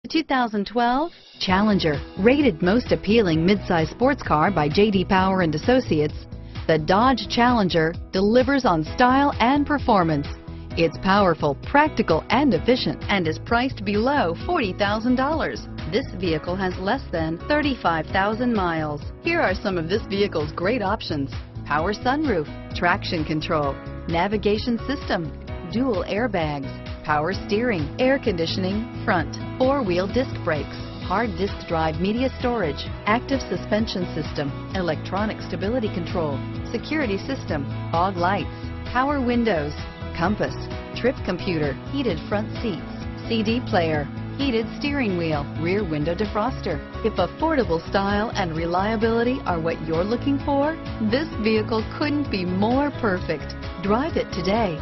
2012 Challenger, rated most appealing midsize sports car by J.D. Power and Associates, the Dodge Challenger delivers on style and performance. It's powerful, practical, and efficient, and is priced below $40,000. This vehicle has less than 35,000 miles. Here are some of this vehicle's great options: power sunroof, traction control, navigation system, dual airbags, power steering, air conditioning, front, four-wheel disc brakes, hard disk drive media storage, active suspension system, electronic stability control, security system, fog lights, power windows, compass, trip computer, heated front seats, CD player, heated steering wheel, rear window defroster. If affordable style and reliability are what you're looking for, this vehicle couldn't be more perfect. Drive it today.